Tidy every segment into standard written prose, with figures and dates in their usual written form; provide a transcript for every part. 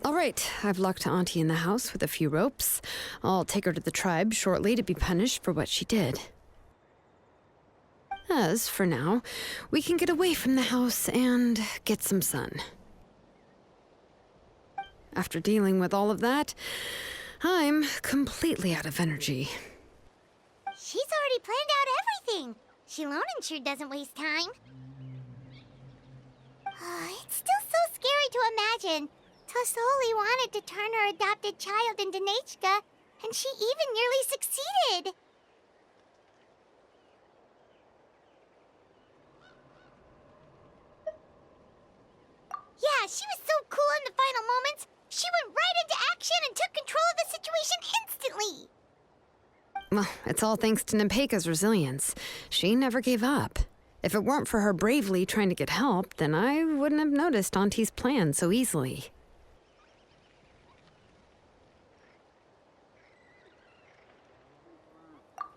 All right, I've locked Auntie in the house with a few ropes. I'll take her to the tribe shortly to be punished for what she did. As for now, we can get away from the house and get some sun. After dealing with all of that, I'm completely out of energy. She's already planned out everything. XILONEN sure doesn't waste time. It's still so scary to imagine. Tlasoli wanted to turn her adopted child into NEPECHCA, and she even nearly succeeded. Yeah, she was so cool in the final moments. She went right into action and took control of the situation instantly. Well, it's all thanks to NEPECHCA's resilience. She never gave up. If it weren't for her bravely trying to get help, then I wouldn't have noticed Auntie's plan so easily.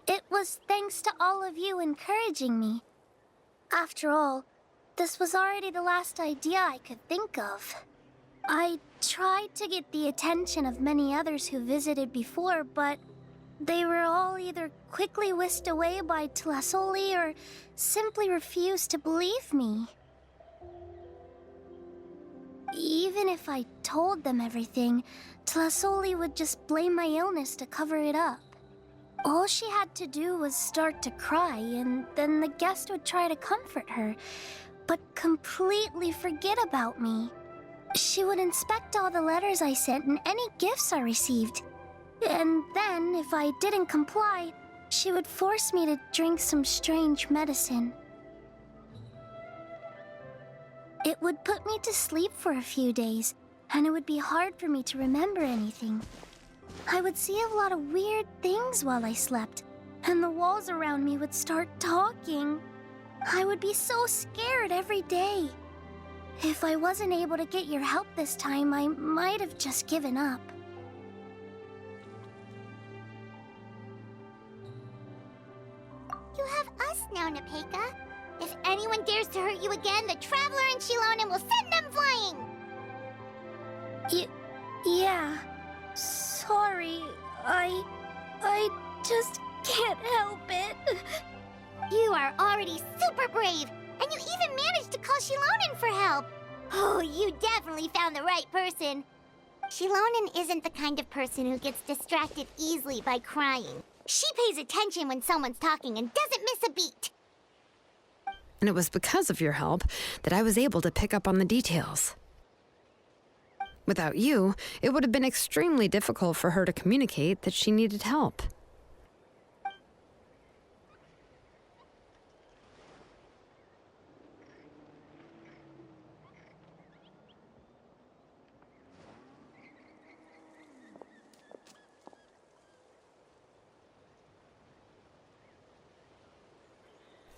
It was thanks to all of you encouraging me. After all, this was already the last idea I could think of. I tried to get the attention of many others who visited before, but they were all either quickly whisked away by Tlasoli or simply refused to believe me. Even if I told them everything, Tlasoli would just blame my illness to cover it up. All she had to do was start to cry, and then the guest would try to comfort her, but completely forget about me. She would inspect all the letters I sent and any gifts I received. And then, if I didn't comply, she would force me to drink some strange medicine. It would put me to sleep for a few days, and it would be hard for me to remember anything. I would see a lot of weird things while I slept, and the walls around me would start talking. I would be so scared every day. If I wasn't able to get your help this time, I might have just given up. You have us now, NEPECHCA. If anyone dares to hurt you again, the Traveler and XILONEN will send them flying! Yeah. Sorry, I just can't help it. You are already super brave, and you even managed to call XILONEN for help. Oh, you definitely found the right person. XILONEN isn't the kind of person who gets distracted easily by crying. She pays attention when someone's talking and doesn't miss a beat. And it was because of your help that I was able to pick up on the details. Without you, it would have been extremely difficult for her to communicate that she needed help.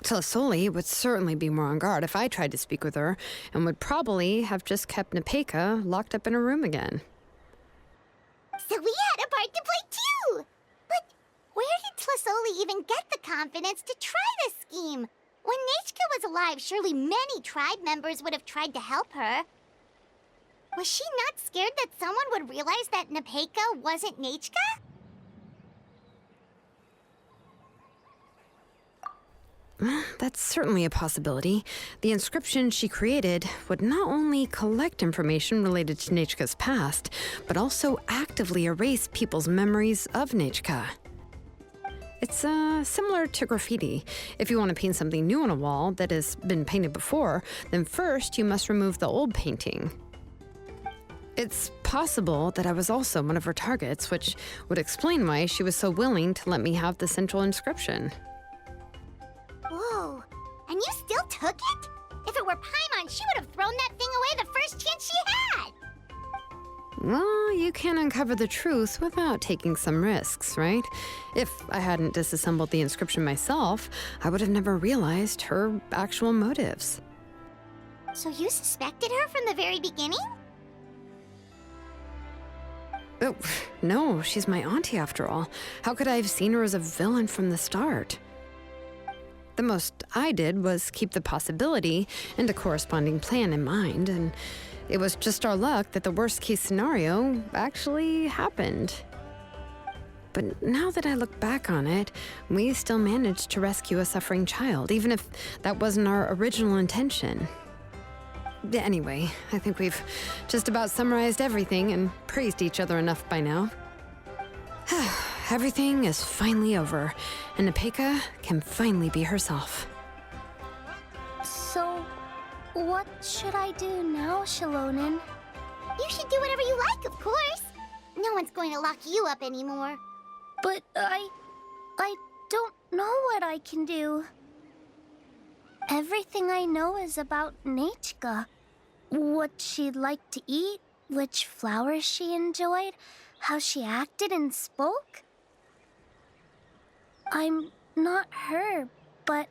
Tlasoli would certainly be more on guard if I tried to speak with her, and would probably have just kept NEPECHCA locked up in a room again. So we had a part to play too! But where did Tlasoli even get the confidence to try this scheme? When NEPECHCA was alive, surely many tribe members would have tried to help her. Was she not scared that someone would realize that NEPECHCA wasn't NEPECHCA? That's certainly a possibility. The inscription she created would not only collect information related to NEPECHCA's past, but also actively erase people's memories of NEPECHCA. It's similar to graffiti. If you want to paint something new on a wall that has been painted before, then first you must remove the old painting. It's possible that I was also one of her targets, which would explain why she was so willing to let me have the central inscription. Whoa, and you still took it? If it were Paimon, she would have thrown that thing away the first chance she had! Well, you can't uncover the truth without taking some risks, right? If I hadn't disassembled the inscription myself, I would have never realized her actual motives. So you suspected her from the very beginning? Oh, no, she's my auntie after all. How could I have seen her as a villain from the start? The most I did was keep the possibility and a corresponding plan in mind, and It was just our luck that the worst-case scenario actually happened. But now that I look back on it, we still managed to rescue a suffering child, even if that wasn't our original intention. Anyway, I think we've just about summarized everything and praised each other enough by now. Everything is finally over, and NEPECHCA can finally be herself. So, what should I do now, XILONEN? You should do whatever you like, of course. No one's going to lock you up anymore. But I don't know what I can do. Everything I know is about NEPECHCA. What she liked to eat, which flowers she enjoyed, how she acted and spoke. I'm not her, but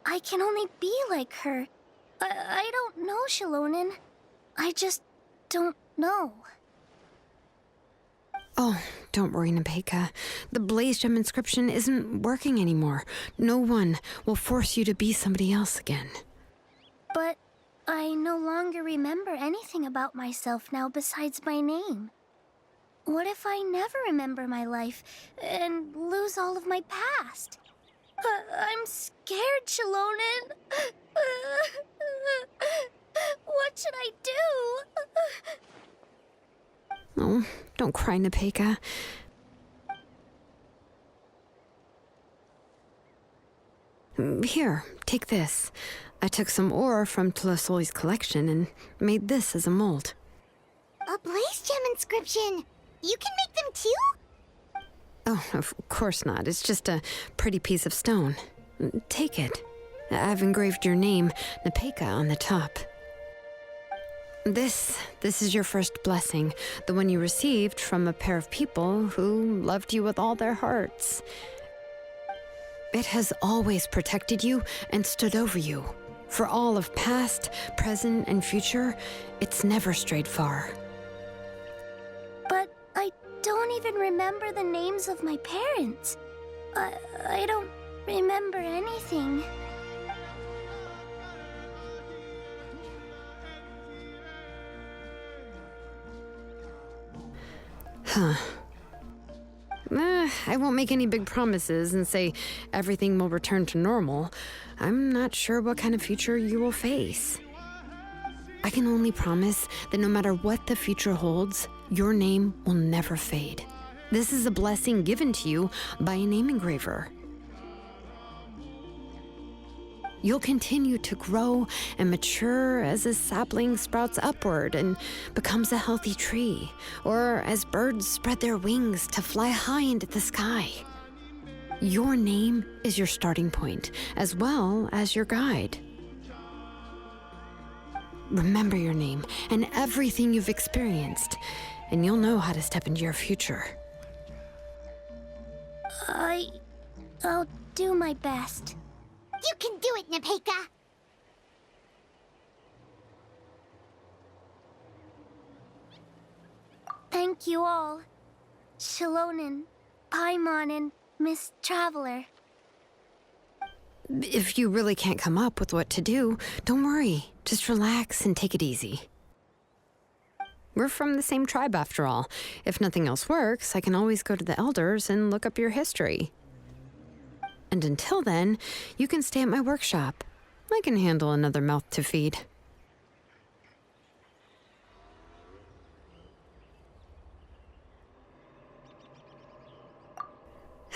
I can only be like her. I don't know, XILONEN. I just don't know. Oh, don't worry, NEPECHCA. The Blaze Gem inscription isn't working anymore. No one will force you to be somebody else again. But I no longer remember anything about myself now besides my name. What if I never remember my life and lose all of my past? I'm scared, XILONEN. What should I do? Oh, don't cry, NEPECHCA. Here, take this. I took some ore from Tlasoli's collection and made this as a mold. A Blaze Gem inscription! You can make them too? Oh, of course not. It's just a pretty piece of stone. Take it. I've engraved your name, NEPECHCA, on the top. This is your first blessing, the one you received from a pair of people who loved you with all their hearts. It has always protected you and stood over you. For all of past, present, and future, it's never strayed far. But I don't even remember the names of my parents. I don't remember anything. Huh. I won't make any big promises and say everything will return to normal. I'm not sure what kind of future you will face. I can only promise that no matter what the future holds, your name will never fade. This is a blessing given to you by a name engraver. You'll continue to grow and mature as a sapling sprouts upward and becomes a healthy tree, or as birds spread their wings to fly high into the sky. Your name is your starting point, as well as your guide. Remember your name and everything you've experienced, and you'll know how to step into your future. I'll do my best. You can do it, NEPECHCA! Thank you all. XILONEN, Paimon, and Miss Traveler. If you really can't come up with what to do, don't worry. Just relax and take it easy. We're from the same tribe after all. If nothing else works, I can always go to the elders and look up your history. And until then, you can stay at my workshop. I can handle another mouth to feed.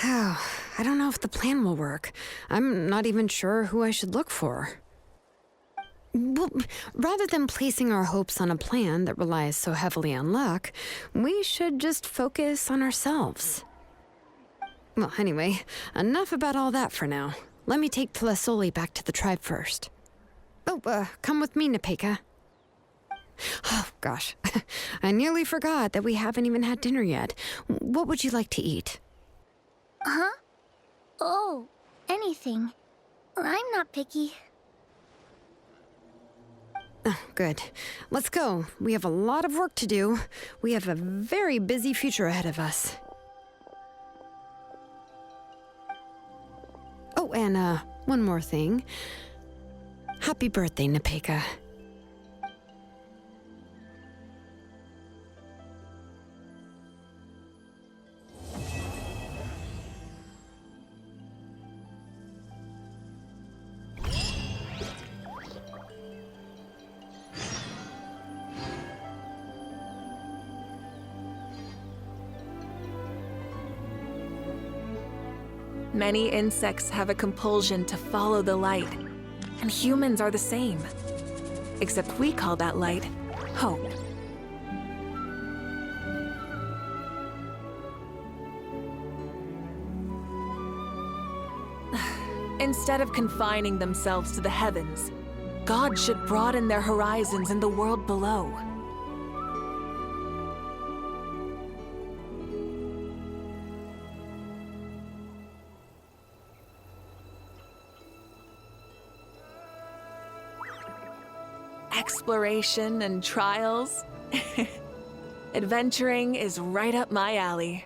Oh, I don't know if the plan will work. I'm not even sure who I should look for. Well, rather than placing our hopes on a plan that relies so heavily on luck, we should just focus on ourselves. Well, anyway, enough about all that for now. Let me take Tlasoli back to the tribe first. Oh, come with me, NEPECHCA. Oh, gosh. I nearly forgot that we haven't even had dinner yet. What would you like to eat? Huh? Oh, anything. I'm not picky. Oh, good. Let's go. We have a lot of work to do. We have a very busy future ahead of us. Oh, and one more thing. Happy birthday, NEPECHCA. Many insects have a compulsion to follow the light, and humans are the same. Except we call that light hope. Instead of confining themselves to the heavens, God should broaden their horizons in the world below. Exploration and trials. Adventuring is right up my alley.